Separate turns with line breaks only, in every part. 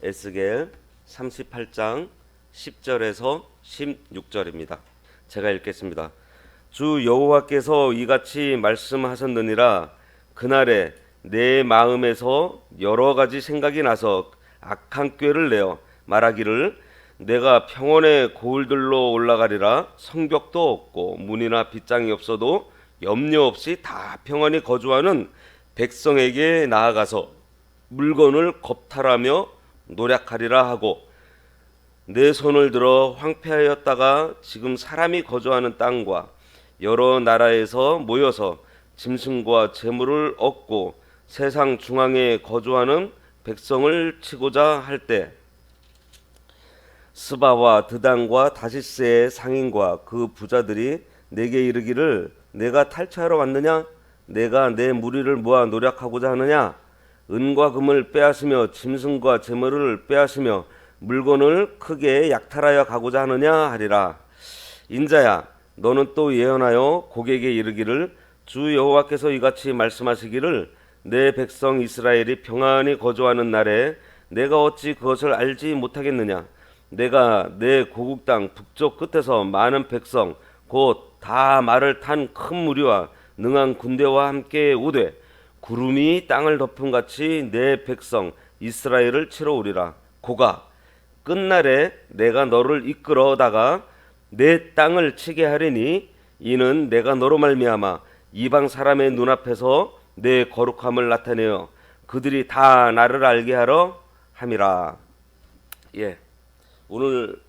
에스겔 38장 10절에서 16절입니다. 제가 읽겠습니다. 주 여호와께서 이같이 말씀하셨느니라. 그날에 내 마음에서 여러 가지 생각이 나서 악한 꾀를 내어 말하기를 내가 평원의 고을들로 올라가리라. 성벽도 없고 문이나 빗장이 없어도 염려 없이 다 평안히 거주하는 백성에게 나아가서 물건을 겁탈하며 노략하리라 하고, 내 손을 들어 황폐하였다가 지금 사람이 거주하는 땅과 여러 나라에서 모여서 짐승과 재물을 얻고 세상 중앙에 거주하는 백성을 치고자 할 때, 스바와 드단과 다시스의 상인과 그 부자들이 내게 이르기를 내가 탈취하러 왔느냐? 내가 내 무리를 모아 노략하고자 하느냐? 은과 금을 빼앗으며 짐승과 재물을 빼앗으며 물건을 크게 약탈하여 가고자 하느냐 하리라. 인자야, 너는 또 예언하여 고객에게 이르기를 주 여호와께서 이같이 말씀하시기를 내 백성 이스라엘이 평안히 거주하는 날에 내가 어찌 그것을 알지 못하겠느냐? 내가 내 고국 땅 북쪽 끝에서 많은 백성 곧 다 말을 탄 큰 무리와 능한 군대와 함께 오되 구름이 땅을 덮음 같이 내 백성 이스라엘을 치러 오리라. 고가 끝날에 내가 너를 이끌어다가 내 땅을 치게 하리니 이는 내가 너로 말미암아 이방 사람의 눈앞에서 내 거룩함을 나타내어 그들이 다 나를 알게 하러 함이라. 예, 오늘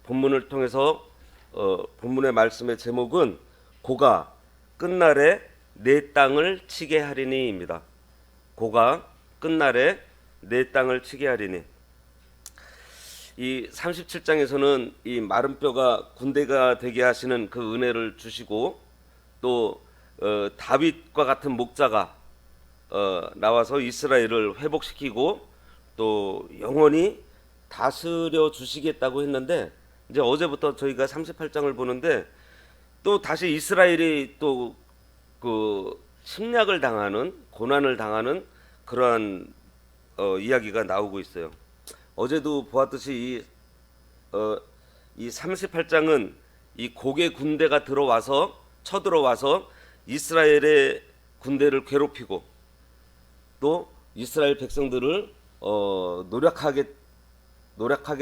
본문을 통해서 본문의 말씀의 제목은 고가 끝날에 내 땅을 치게 하리니입니다. 고가 끝날에 내 땅을 치게 하리니. 이 37장에서는 이 마른 뼈가 군대가 되게 하시는 그 은혜를 주시고, 또 다윗과 같은 목자가 나와서 이스라엘을 회복시키고 또 영원히 다스려 주시겠다고 했는데, 이제 어제부터 저희가 38장을 보는데 또 다시 이스라엘이 또 그 침략을 당하는, 고난을 당하는 그러한 이야기가 나오고 있어요. 어제도 보았듯이 이 38장은 이 곡의 군대가 쳐들어와서 이스라엘의 군대를 괴롭히고 또 이스라엘 백성들을 노력하게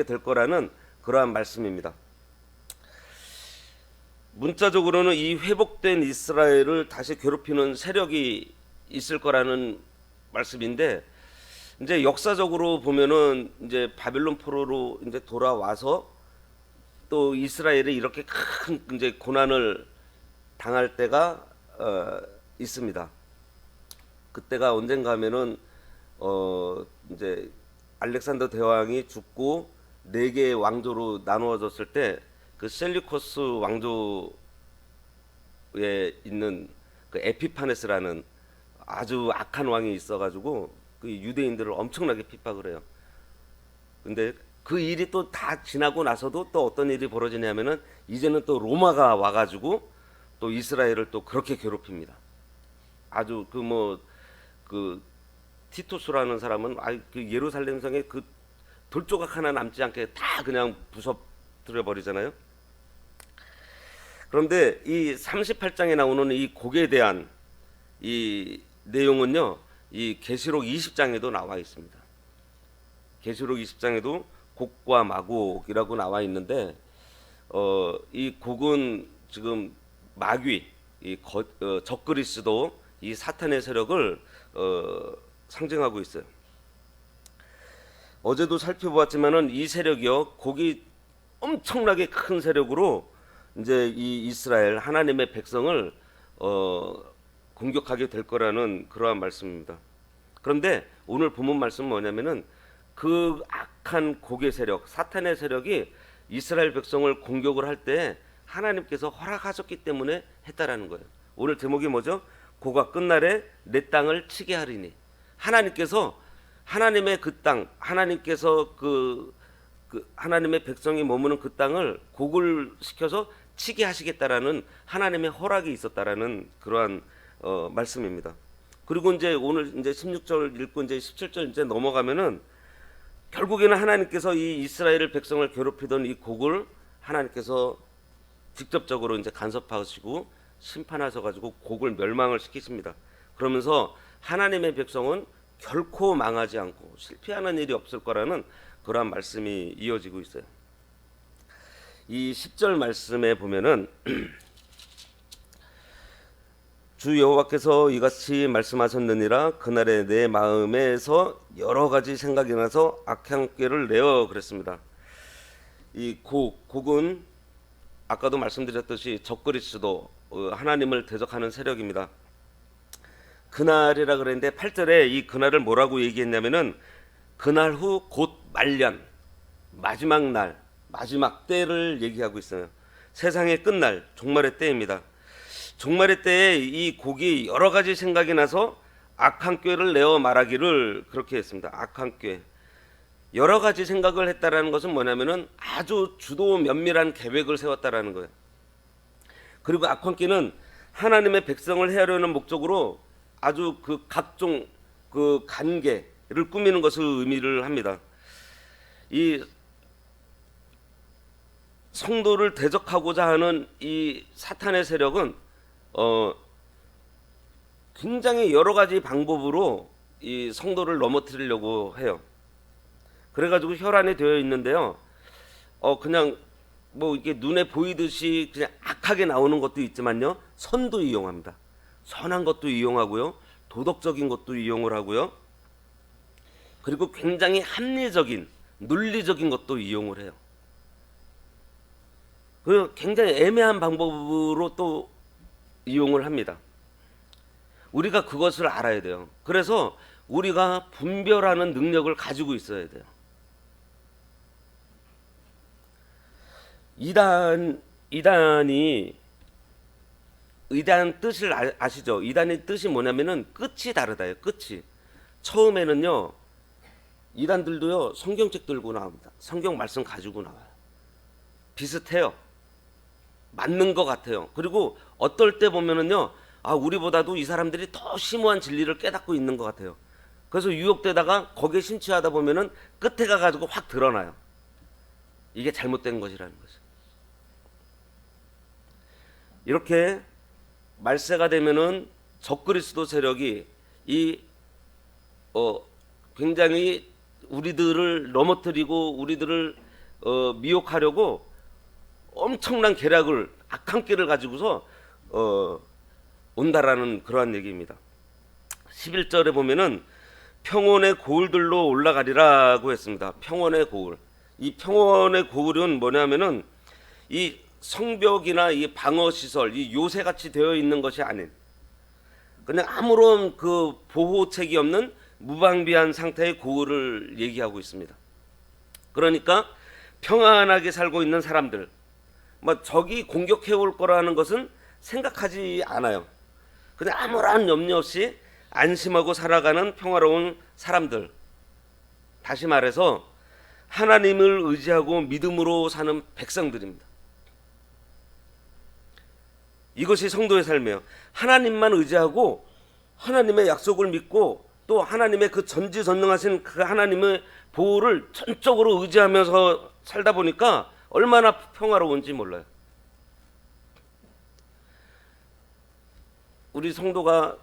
될 거라는 그러한 말씀입니다. 문자적으로는 이 회복된 이스라엘을 다시 괴롭히는 세력이 있을 거라는 말씀인데, 이제 역사적으로 보면은 이제 바빌론 포로로 이제 돌아와서 또 이스라엘이 이렇게 큰 이제 고난을 당할 때가 있습니다. 그때가 언젠가 하면은 이제 알렉산더 대왕이 죽고 4개의 왕조로 나누어졌을 때 그 셀류코스 왕조에 있는 그 에피파네스라는 아주 악한 왕이 있어가지고 그 유대인들을 엄청나게 핍박을 해요. 근데 그 일이 또 다 지나고 나서도 또 어떤 일이 벌어지냐면은 이제는 또 로마가 와가지고 또 이스라엘을 또 그렇게 괴롭힙니다. 아주 그 티토스라는 사람은 그 예루살렘 성에 그 돌조각 하나 남지 않게 다 그냥 부숴뜨려 버리잖아요. 그런데 이 38장에 나오는 이 곡에 대한 이 내용은요, 이 계시록 20장에도 나와 있습니다. 계시록 20장에도 곡과 마곡이라고 나와 있는데, 이 곡은 지금 마귀, 적그리스도, 이 사탄의 세력을 상징하고 있어요. 어제도 살펴보았지만은 이 세력이요, 곡이 엄청나게 큰 세력으로 이제 이 이스라엘 하나님의 백성을 공격하게 될 거라는 그러한 말씀입니다. 그런데 오늘 본문 말씀은 뭐냐면은 그 악한 곡의 세력, 사탄의 세력이 이스라엘 백성을 공격을 할 때 하나님께서 허락하셨기 때문에 했다라는 거예요. 오늘 제목이 뭐죠? 고가 끝날에 내 땅을 치게 하리니. 하나님께서 하나님의 그 땅, 하나님께서 그 하나님의 백성이 머무는 그 땅을 곡을 시켜서 치게 하시겠다라는 하나님의 허락이 있었다라는 그러한 말씀입니다. 그리고 이제 오늘 이제 16절 읽고 이제 17절 이제 넘어가면은 결국에는 하나님께서 이 이스라엘 백성을 괴롭히던 이 곡을 하나님께서 직접적으로 이제 간섭하시고 심판하셔 가지고 곡을 멸망을 시키십니다. 그러면서 하나님의 백성은 결코 망하지 않고 실패하는 일이 없을 거라는 그러한 말씀이 이어지고 있어요. 이 10절 말씀에 보면은 주 여호와께서 이같이 말씀하셨느니라 그날에 내 마음에서 여러 가지 생각이 나서 악한 꾀를 내어 그랬습니다. 이 곡은 아까도 말씀드렸듯이 적그리스도 하나님을 대적하는 세력입니다. 그날이라 그랬는데 8절에 이 그날을 뭐라고 얘기했냐면은 그날 후 곧 말년 마지막 날 마지막 때를 얘기하고 있어요. 세상의 끝날 종말의 때입니다. 종말의 때에 이 곡이 여러 가지 생각이 나서 악한 꾀를 내어 말하기를 그렇게 했습니다. 악한 꾀. 여러 가지 생각을 했다라는 것은 뭐냐면은 아주 주도 면밀한 계획을 세웠다라는 거예요. 그리고 악한 꾀는 하나님의 백성을 해하려는 목적으로 아주 그 각종 그 관계를 꾸미는 것을 의미를 합니다. 이 성도를 대적하고자 하는 이 사탄의 세력은 굉장히 여러 가지 방법으로 이 성도를 넘어뜨리려고 해요. 그래가지고 혈안에 되어 있는데요. 그냥 뭐 이게 눈에 보이듯이 그냥 악하게 나오는 것도 있지만요. 선도 이용합니다. 선한 것도 이용하고요. 도덕적인 것도 이용을 하고요. 그리고 굉장히 합리적인 논리적인 것도 이용을 해요. 그리고 굉장히 애매한 방법으로 또 이용을 합니다. 우리가 그것을 알아야 돼요. 그래서 우리가 분별하는 능력을 가지고 있어야 돼요. 이단의 뜻을 아시죠? 이단의 뜻이 뭐냐면은 끝이 다르다요. 끝이. 처음에는요. 이단들도요. 성경책 들고 나옵니다. 성경 말씀 가지고 나와요. 비슷해요. 맞는 것 같아요. 그리고 어떨 때 보면은요. 우리보다도 이 사람들이 더 심오한 진리를 깨닫고 있는 것 같아요. 그래서 유혹되다가 거기에 심취하다 보면은 끝에 가가지고 확 드러나요. 이게 잘못된 것이라는 거죠. 이렇게 말세가 되면은 적그리스도 세력이 굉장히 우리들을 넘어뜨리고 우리들을 미혹하려고 엄청난 계략을 악한 꾀를 가지고서 온다라는 그러한 얘기입니다. 11절에 보면은 평원의 고울들로 올라가리라고 했습니다. 평원의 고울. 이 평원의 고울은 뭐냐면은 이 성벽이나 이 방어 시설, 이 요새같이 되어 있는 것이 아닌 그냥 아무런 그 보호책이 없는 무방비한 상태의 고울을 얘기하고 있습니다. 그러니까 평안하게 살고 있는 사람들, 적이 공격해 올 거라는 것은 생각하지 않아요. 그냥 아무런 염려 없이 안심하고 살아가는 평화로운 사람들. 다시 말해서 하나님을 의지하고 믿음으로 사는 백성들입니다. 이것이 성도의 삶이에요. 하나님만 의지하고 하나님의 약속을 믿고 또 하나님의 그 전지전능하신 그 하나님의 보호를 전적으로 의지하면서 살다 보니까 얼마나 평화로운지 몰라요. 우리 성도가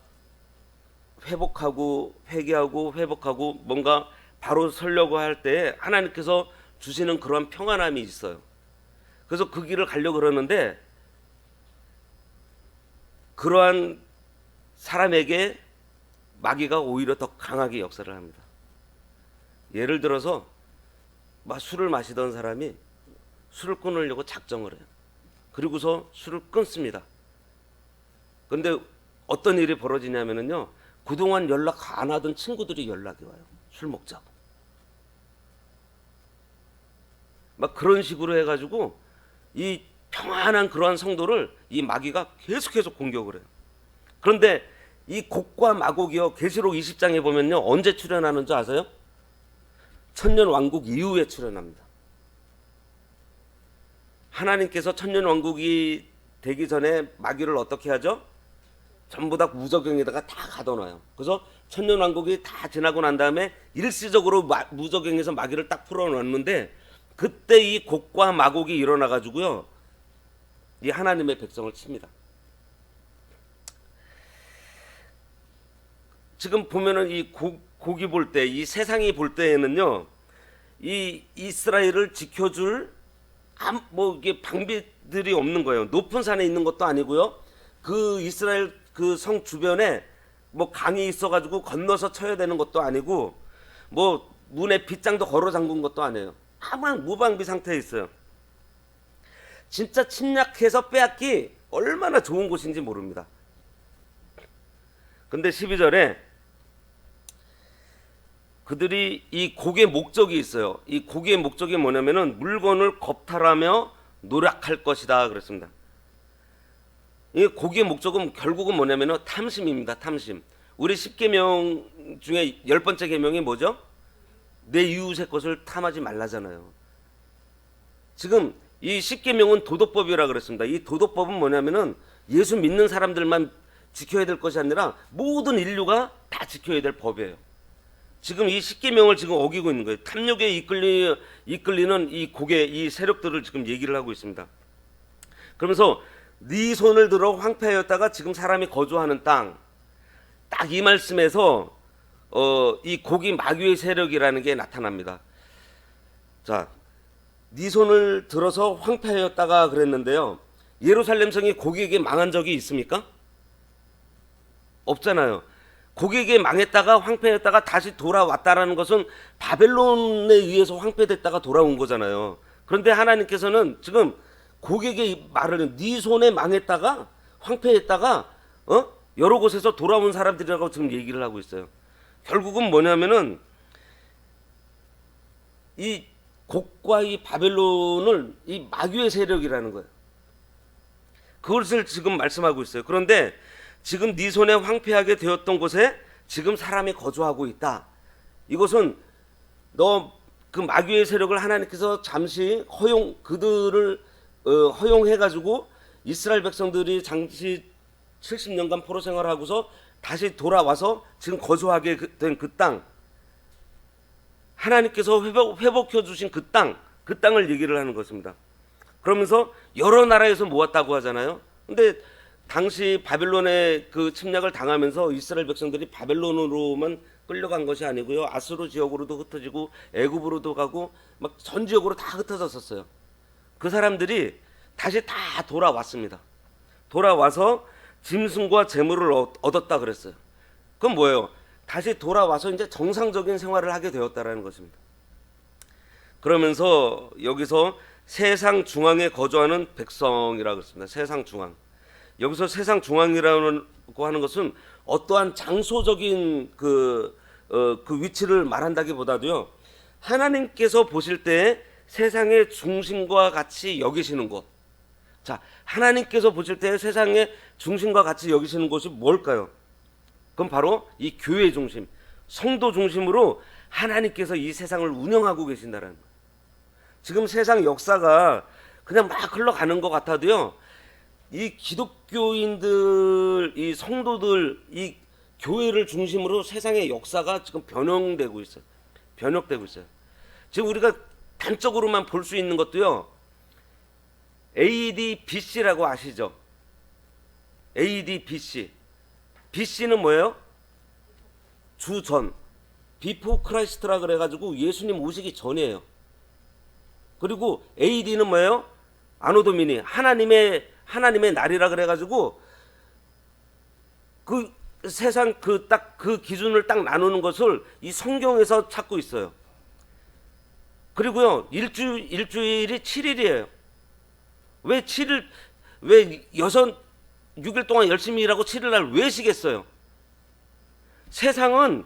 회복하고 회개하고 회복하고 뭔가 바로 서려고 할 때 하나님께서 주시는 그런 평안함이 있어요. 그래서 그 길을 가려고 그러는데 그러한 사람에게 마귀가 오히려 더 강하게 역사를 합니다. 예를 들어서 술을 마시던 사람이 술을 끊으려고 작정을 해요. 그리고서 술을 끊습니다. 그런데 어떤 일이 벌어지냐면요. 그동안 연락 안 하던 친구들이 연락이 와요. 술 먹자고. 그런 식으로 해가지고 이 평안한 그러한 성도를 이 마귀가 계속해서 공격을 해요. 그런데 이 곡과 마곡이요. 계시록 20장에 보면요. 언제 출현하는 줄 아세요? 천년왕국 이후에 출현합니다. 하나님께서 천년왕국이 되기 전에 마귀를 어떻게 하죠? 전부 다 무저갱에다가 다 가둬놔요. 그래서 천년왕국이 다 지나고 난 다음에 일시적으로 무저갱에서 마귀를 딱 풀어놨는데, 그때 이 곡과 마곡이 일어나 가지고요, 이 하나님의 백성을 칩니다. 지금 보면은 이 곡이 볼 때, 이 세상이 볼 때에는요, 이 이스라엘을 지켜줄 뭐 이게 방비들이 없는 거예요. 높은 산에 있는 것도 아니고요. 그 이스라엘 그 성 주변에 뭐 강이 있어가지고 건너서 쳐야 되는 것도 아니고, 뭐 문에 빗장도 걸어 잠근 것도 아니에요. 아무 무방비 상태에 있어요. 진짜 침략해서 빼앗기 얼마나 좋은 곳인지 모릅니다. 근데 12절에 그들이 이 곡의 목적이 있어요. 이 곡의 목적이 뭐냐면은 물건을 겁탈하며 노력할 것이다 그랬습니다. 이 곡의 목적은 결국은 뭐냐면은 탐심입니다. 탐심. 우리 10계명 중에 10번째 계명이 뭐죠? 내 이웃의 것을 탐하지 말라잖아요. 지금 이 10계명은 도덕법이라 그랬습니다. 이 도덕법은 뭐냐면은 예수 믿는 사람들만 지켜야 될 것이 아니라 모든 인류가 다 지켜야 될 법이에요. 지금 이 10계명을 지금 어기고 있는 거예요. 탐욕에 이끌리는 이 곡의 이 세력들을 지금 얘기를 하고 있습니다. 그러면서 네 손을 들어 황폐하였다가 지금 사람이 거주하는 땅, 딱 이 말씀에서 이 곡이 마귀의 세력이라는 게 나타납니다. 자, 네 손을 들어서 황폐하였다가 그랬는데요, 예루살렘 성이 곡에게 망한 적이 있습니까? 없잖아요. 곡에게 망했다가 황폐했다가 다시 돌아왔다라는 것은 바벨론에 의해서 황폐됐다가 돌아온 거잖아요. 그런데 하나님께서는 지금 곡에게 말을 해요. 네 손에 망했다가 황폐했다가 여러 곳에서 돌아온 사람들이라고 지금 얘기를 하고 있어요. 결국은 뭐냐면은 이 곡과 이 바벨론을 이 마귀의 세력이라는 거예요. 그것을 지금 말씀하고 있어요. 그런데 지금 네 손에 황폐하게 되었던 곳에 지금 사람이 거주하고 있다. 이것은 너 그 마귀의 세력을 하나님께서 잠시 그들을 허용해가지고 이스라엘 백성들이 잠시 70년간 포로 생활하고서 다시 돌아와서 지금 거주하게 된 그 땅, 하나님께서 회복해 주신 그 땅을 얘기를 하는 것입니다. 그러면서 여러 나라에서 모았다고 하잖아요. 근데 당시 바벨론의 그 침략을 당하면서 이스라엘 백성들이 바벨론으로만 끌려간 것이 아니고요, 아수르 지역으로도 흩어지고 애굽으로도 가고 막 전 지역으로 다 흩어졌었어요. 그 사람들이 다시 다 돌아왔습니다. 돌아와서 짐승과 재물을 얻었다 그랬어요. 그건 뭐예요? 다시 돌아와서 이제 정상적인 생활을 하게 되었다라는 것입니다. 그러면서 여기서 세상 중앙에 거주하는 백성이라고 그랬습니다. 세상 중앙. 여기서 세상 중앙이라고 하는 것은 어떠한 장소적인 그 위치를 말한다기보다도요, 하나님께서 보실 때 세상의 중심과 같이 여기시는 곳. 자, 하나님께서 보실 때 세상의 중심과 같이 여기시는 곳이 뭘까요? 그건 바로 이 교회 중심, 성도 중심으로 하나님께서 이 세상을 운영하고 계신다는 거예요. 지금 세상 역사가 그냥 막 흘러가는 것 같아도요, 이 기독교인들, 이 성도들, 이 교회를 중심으로 세상의 역사가 지금 변형되고 있어요. 지금 우리가 단적으로만 볼 수 있는 것도요, AD BC라고 아시죠? AD BC. BC는 뭐예요? 주전. 비포 크라이스트라 그래가지고 예수님 오시기 전이에요. 그리고 AD는 뭐예요? 아노도미니. 하나님의 날이라 그래가지고 그 세상 그 기준을 딱 나누는 것을 이 성경에서 찾고 있어요. 그리고요, 일주일이 7일이에요. 왜 6일 동안 열심히 일하고 7일 날 왜 쉬겠어요? 세상은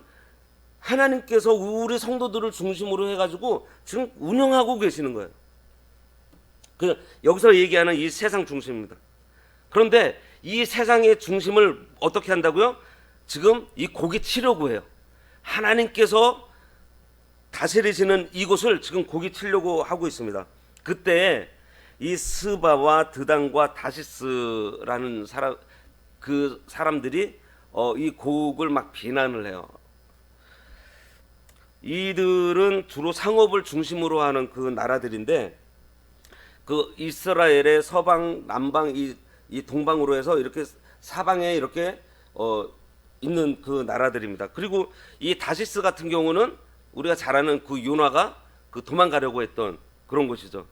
하나님께서 우리 성도들을 중심으로 해가지고 지금 운영하고 계시는 거예요. 여기서 얘기하는 이 세상 중심입니다. 그런데 이 세상의 중심을 어떻게 한다고요? 지금 이 곡이 치려고 해요. 하나님께서 다스리시는 이곳을 지금 곡이 치려고 하고 있습니다. 그때 이 스바와 드단과 다시스라는 그 사람들이 이 곡을 막 비난을 해요. 이들은 주로 상업을 중심으로 하는 그 나라들인데, 그 이스라엘의 서방, 남방, 이 동방으로 해서 이렇게 사방에 이렇게 있는 그 나라들입니다. 그리고 이 다시스 같은 경우는 우리가 잘 아는 그 요나가 그 도망가려고 했던 그런 곳이죠.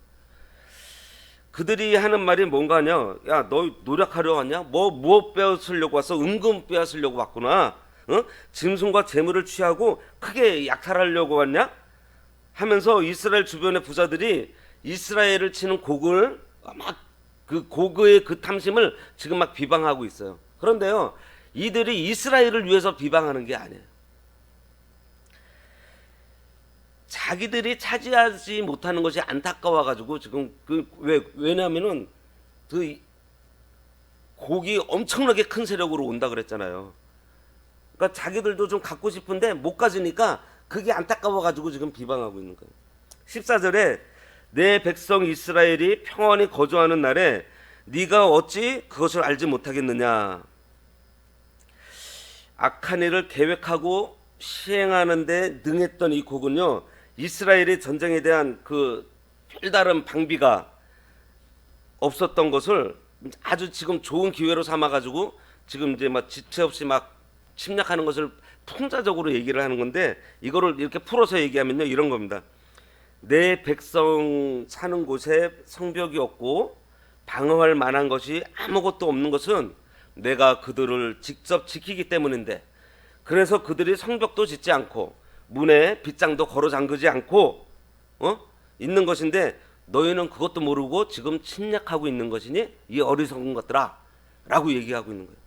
그들이 하는 말이 뭔가냐? 야, 너 노력하려 왔냐? 무엇 빼앗으려고 왔어? 은금 빼앗으려고 왔구나. 짐승과 재물을 취하고 크게 약탈하려고 왔냐? 하면서 이스라엘 주변의 부자들이 이스라엘을 치는 곡을 막 그 곡의 그 탐심을 지금 막 비방하고 있어요. 그런데요, 이들이 이스라엘을 위해서 비방하는 게 아니에요. 자기들이 차지하지 못하는 것이 안타까워 가지고 지금 왜냐면은 그 곡이 엄청나게 큰 세력으로 온다 그랬잖아요. 그러니까 자기들도 좀 갖고 싶은데 못 가지니까 그게 안타까워 가지고 지금 비방하고 있는 거예요. 14절에 내 백성 이스라엘이 평안히 거주하는 날에 네가 어찌 그것을 알지 못하겠느냐. 악한 일을 계획하고 시행하는데 능했던 이 곡은요, 이스라엘의 전쟁에 대한 그 별다른 방비가 없었던 것을 아주 지금 좋은 기회로 삼아 가지고 지금 이제 막 지체 없이 막 침략하는 것을 풍자적으로 얘기를 하는 건데, 이거를 이렇게 풀어서 얘기하면요, 이런 겁니다. 내 백성 사는 곳에 성벽이 없고 방어할 만한 것이 아무것도 없는 것은 내가 그들을 직접 지키기 때문인데, 그래서 그들이 성벽도 짓지 않고 문에 빗장도 걸어 잠그지 않고 있는 것인데, 너희는 그것도 모르고 지금 침략하고 있는 것이니 이 어리석은 것들아 라고 얘기하고 있는 거예요.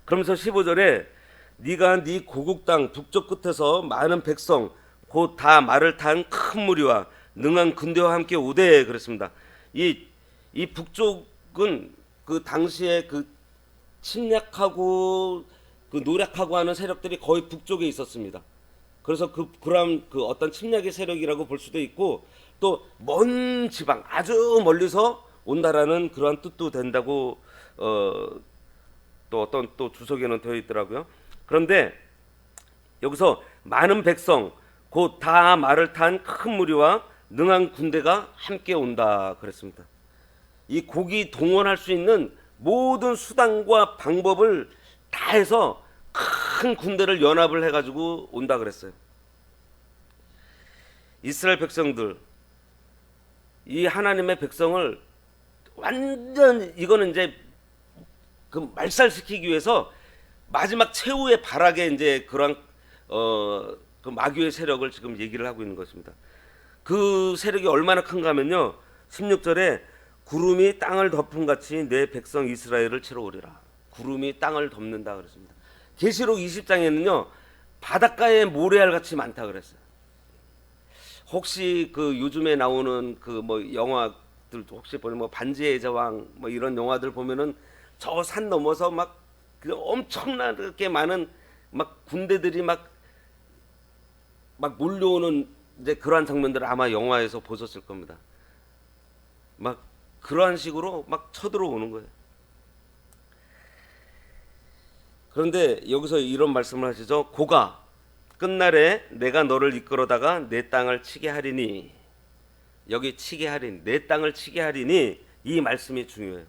그러면서 15절에 네가 네 고국 땅 북쪽 끝에서 많은 백성 곧 다 말을 탄 큰 무리와 능한 군대와 함께 오되 그랬습니다. 이 북쪽은 그 당시에 그 침략하고 그 노력하고 하는 세력들이 거의 북쪽에 있었습니다. 그래서 그런 그 어떤 침략의 세력이라고 볼 수도 있고, 또 먼 지방 아주 멀리서 온다라는 그러한 뜻도 된다고 또 어떤 또 주석에는 되어 있더라고요. 그런데 여기서 많은 백성 곧 다 말을 탄 큰 무리와 능한 군대가 함께 온다 그랬습니다. 이 곡이 동원할 수 있는 모든 수단과 방법을 다 해서 큰 군대를 연합을 해가지고 온다 그랬어요. 이스라엘 백성들, 이 하나님의 백성을 완전 이거는 이제 그 말살시키기 위해서 마지막 최후의 발악에 이제 그런 그 마귀의 세력을 지금 얘기를 하고 있는 것입니다. 그 세력이 얼마나 큰가 하면요, 16절에 구름이 땅을 덮은 같이 내 백성 이스라엘을 치러 오리라. 구름이 땅을 덮는다 그랬습니다. 계시록 20장에는요 바닷가에 모래알 같이 많다 그랬어요. 혹시 그 요즘에 나오는 그 뭐 영화들 혹시 보면 뭐 반지의 제왕 뭐 이런 영화들 보면은 저 산 넘어서 막 그 엄청나게 많은 막 군대들이 막 몰려오는 이제 그러한 장면들을 아마 영화에서 보셨을 겁니다. 막 그러한 식으로 막 쳐들어오는 거예요. 그런데 여기서 이런 말씀을 하시죠. 고가 끝날에 내가 너를 이끌어다가 내 땅을 치게 하리니, 여기 치게 하리니, 내 땅을 치게 하리니, 이 말씀이 중요해요.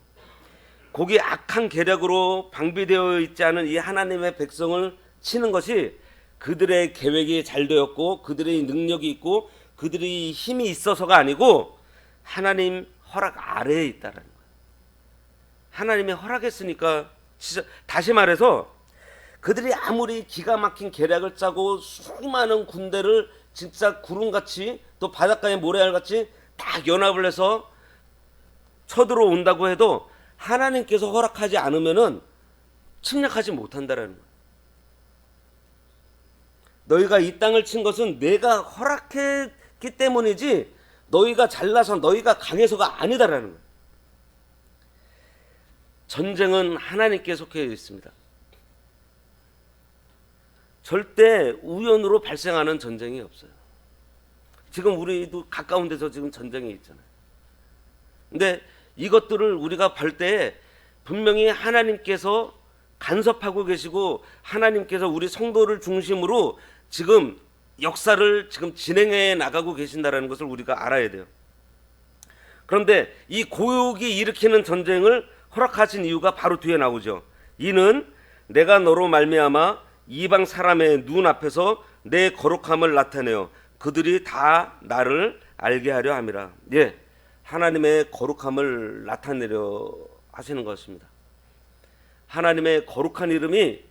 곡이 악한 계략으로 방비되어 있지 않은 이 하나님의 백성을 치는 것이 그들의 계획이 잘 되었고 그들의 능력이 있고 그들의 힘이 있어서가 아니고 하나님 허락 아래에 있다라는 거예요. 하나님이 허락했으니까, 진짜 다시 말해서 그들이 아무리 기가 막힌 계략을 짜고 수많은 군대를 진짜 구름같이 또 바닷가에 모래알같이 딱 연합을 해서 쳐들어온다고 해도 하나님께서 허락하지 않으면은 침략하지 못한다라는 거예요. 너희가 이 땅을 친 것은 내가 허락했기 때문이지 너희가 잘나서 너희가 강해서가 아니다라는 거예요. 전쟁은 하나님께 속해 있습니다. 절대 우연으로 발생하는 전쟁이 없어요. 지금 우리도 가까운 데서 지금 전쟁이 있잖아요. 근데 이것들을 우리가 볼 때 분명히 하나님께서 간섭하고 계시고 하나님께서 우리 성도를 중심으로 지금 역사를 지금 진행해 나가고 계신다라는 것을 우리가 알아야 돼요. 그런데 이 고욕이 일으키는 전쟁을 허락하신 이유가 바로 뒤에 나오죠. 이는 내가 너로 말미암아 이방 사람의 눈 앞에서 내 거룩함을 나타내어 그들이 다 나를 알게 하려 함이라. 예, 하나님의 거룩함을 나타내려 하시는 것입니다. 하나님의 거룩한 이름이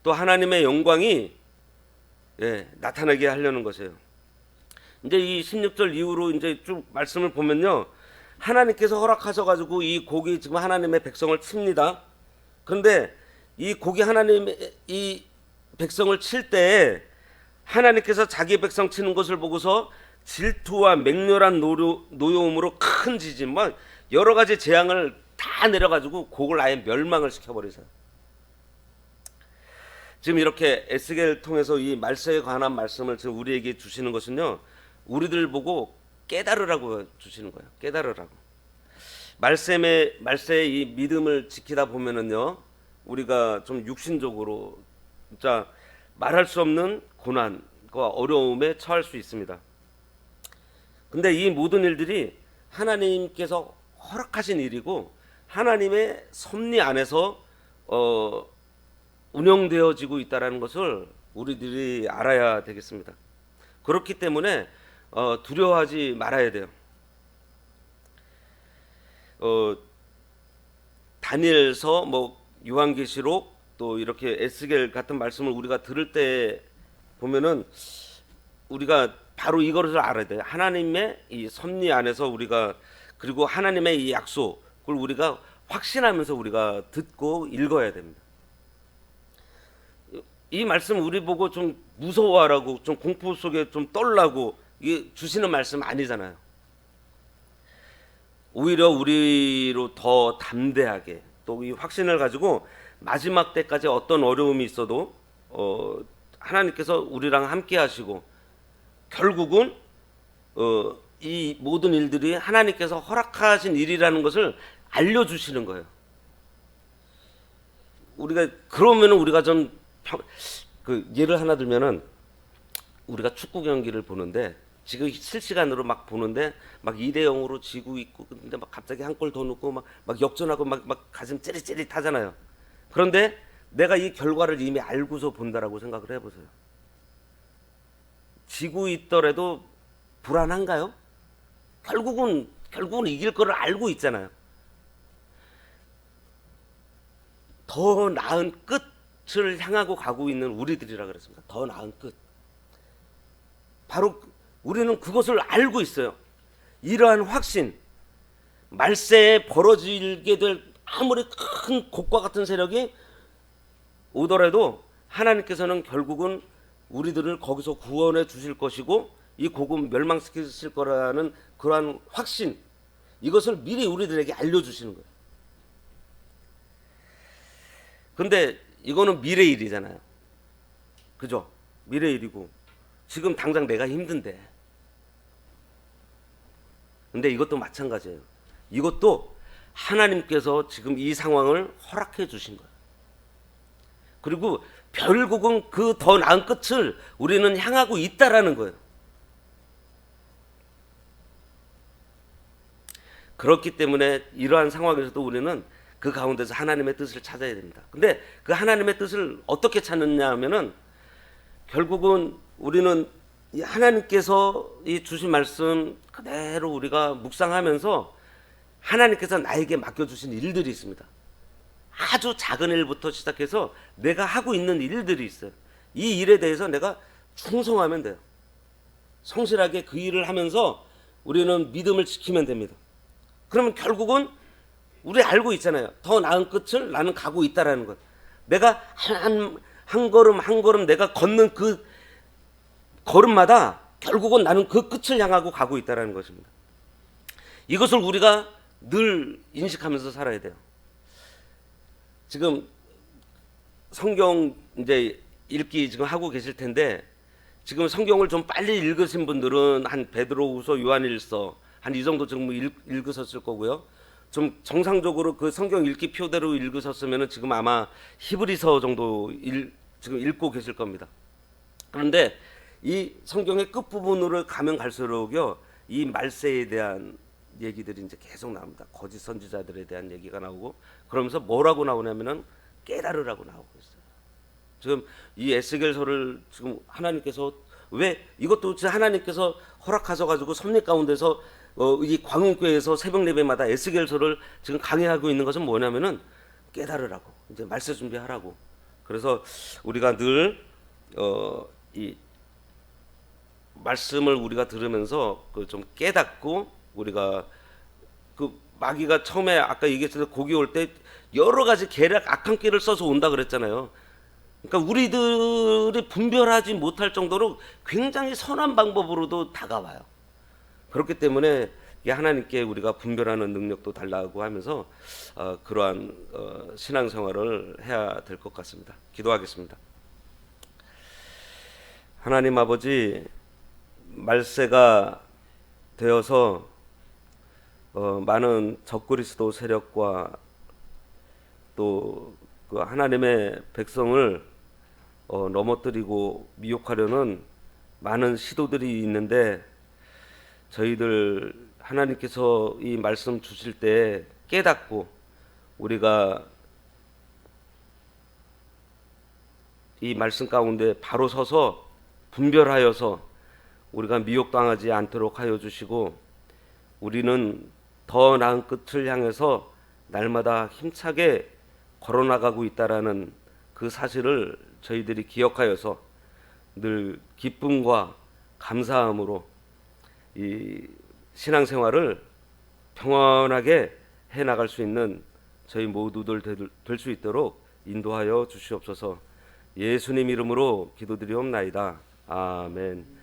또 하나님의 영광이 나타나게 하려는 것이에요. 이제 이 16절 이후로 이제 쭉 말씀을 보면요, 하나님께서 허락하셔가지고 이 곡이 지금 하나님의 백성을 칩니다. 그런데 이 곡이 하나님의 이 백성을 칠 때 하나님께서 자기 백성 치는 것을 보고서 질투와 맹렬한 노여움으로 큰 지진, 뭐 여러 가지 재앙을 다 내려가지고 곡을 아예 멸망을 시켜버리세요. 지금 이렇게 에스겔을 통해서 이 말세에 관한 말씀을 지금 우리에게 주시는 것은요, 우리들 보고 깨달으라고 주시는 거예요. 깨달으라고. 말세의 이 믿음을 지키다 보면은요, 우리가 좀 육신적으로 진짜 말할 수 없는 고난과 어려움에 처할 수 있습니다. 근데 이 모든 일들이 하나님께서 허락하신 일이고 하나님의 섭리 안에서 운영되어지고 있다는 것을 우리들이 알아야 되겠습니다. 그렇기 때문에 두려워하지 말아야 돼요. 다니엘서 뭐 요한계시록 또 이렇게 에스겔 같은 말씀을 우리가 들을 때 보면은 우리가 바로 이것을 알아야 돼요. 하나님의 이 섭리 안에서 우리가, 그리고 하나님의 이 약속을 우리가 확신하면서 우리가 듣고 읽어야 됩니다. 이 말씀 우리 보고 좀 무서워하라고, 좀 공포 속에 좀 떨라고 이게 주시는 말씀 아니잖아요. 오히려 우리로 더 담대하게 또 이 확신을 가지고 마지막 때까지 어떤 어려움이 있어도 하나님께서 우리랑 함께 하시고 결국은 이 모든 일들이 하나님께서 허락하신 일이라는 것을 알려주시는 거예요. 우리가 그러면은 우리가 좀 예를 하나 들면은 우리가 축구 경기를 보는데 지금 실시간으로 막 보는데 막 2대0으로 지고 있고, 근데 막 갑자기 한 골 더 넣고 막 역전하고 막 가슴 찌릿찌릿하잖아요. 그런데 내가 이 결과를 이미 알고서 본다라고 생각을 해보세요. 지고 있더라도 불안한가요? 결국은 이길 거를 알고 있잖아요. 더 나은 끝을 향하고 가고 있는 우리들이라 그랬습니다. 더 나은 끝. 바로 우리는 그것을 알고 있어요. 이러한 확신, 말세에 벌어지게 될 아무리 큰 곡과 같은 세력이 오더라도 하나님께서는 결국은 우리들을 거기서 구원해 주실 것이고 이 곡은 멸망시키실 거라는 그러한 확신, 이것을 미리 우리들에게 알려주시는 거예요. 근데 이거는 미래 일이잖아요. 그죠? 미래 일이고 지금 당장 내가 힘든데. 근데 이것도 마찬가지예요. 이것도 하나님께서 지금 이 상황을 허락해 주신 거예요. 그리고 결국은 그 더 나은 끝을 우리는 향하고 있다라는 거예요. 그렇기 때문에 이러한 상황에서도 우리는 그 가운데서 하나님의 뜻을 찾아야 됩니다. 근데 그 하나님의 뜻을 어떻게 찾느냐 하면은 결국은 우리는 이 하나님께서 이 주신 말씀 그대로 우리가 묵상하면서 하나님께서 나에게 맡겨주신 일들이 있습니다. 아주 작은 일부터 시작해서 내가 하고 있는 일들이 있어요. 이 일에 대해서 내가 충성하면 돼요. 성실하게 그 일을 하면서 우리는 믿음을 지키면 됩니다. 그러면 결국은 우리 알고 있잖아요. 더 나은 끝을 나는 가고 있다라는 것. 내가 한 걸음 한 걸음 내가 걷는 그 걸음마다 결국은 나는 그 끝을 향하고 가고 있다라는 것입니다. 이것을 우리가 늘 인식하면서 살아야 돼요. 지금 성경 이제 읽기 지금 하고 계실 텐데 지금 성경을 좀 빨리 읽으신 분들은 한 베드로후서, 요한일서 한 이 정도 지금 읽으셨을 거고요. 좀 정상적으로 그 성경 읽기 표대로 읽으셨으면 지금 아마 히브리서 정도 지금 읽고 계실 겁니다. 그런데 이 성경의 끝부분으로 가면 갈수록요, 이 말세에 대한 얘기들이 이제 계속 나옵니다. 거짓 선지자들에 대한 얘기가 나오고, 그러면서 뭐라고 나오냐면은 깨달으라고 나오고 있어요. 지금 이 에스겔서를 지금 하나님께서 왜 이것도 하나님께서 허락하셔 가지고 섭리 가운데서 이 광운교회에서 새벽 예배마다 에스겔서를 지금 강의하고 있는 것은 뭐냐면은 깨달으라고, 이제 말세 준비하라고. 그래서 우리가 늘 이 말씀을 우리가 들으면서 그 좀 깨닫고, 우리가 그 마귀가 처음에 아까 얘기했을 때 고기 올 때 여러 가지 계략 악한 길을 써서 온다 그랬잖아요. 그러니까 우리들이 분별하지 못할 정도로 굉장히 선한 방법으로도 다가와요. 그렇기 때문에 하나님께 우리가 분별하는 능력도 달라고 하면서 그러한 신앙생활을 해야 될 것 같습니다. 기도하겠습니다. 하나님 아버지, 말세가 되어서 많은 적그리스도 세력과 또 그 하나님의 백성을 넘어뜨리고 미혹하려는 많은 시도들이 있는데, 저희들 하나님께서 이 말씀 주실 때 깨닫고 우리가 이 말씀 가운데 바로 서서 분별하여서 우리가 미혹당하지 않도록 하여 주시고, 우리는 더 나은 끝을 향해서 날마다 힘차게 걸어나가고 있다라는 그 사실을 저희들이 기억하여서 늘 기쁨과 감사함으로 이 신앙생활을 평안하게 해나갈 수 있는 저희 모두들 될 수 있도록 인도하여 주시옵소서. 예수님 이름으로 기도드리옵나이다. 아멘.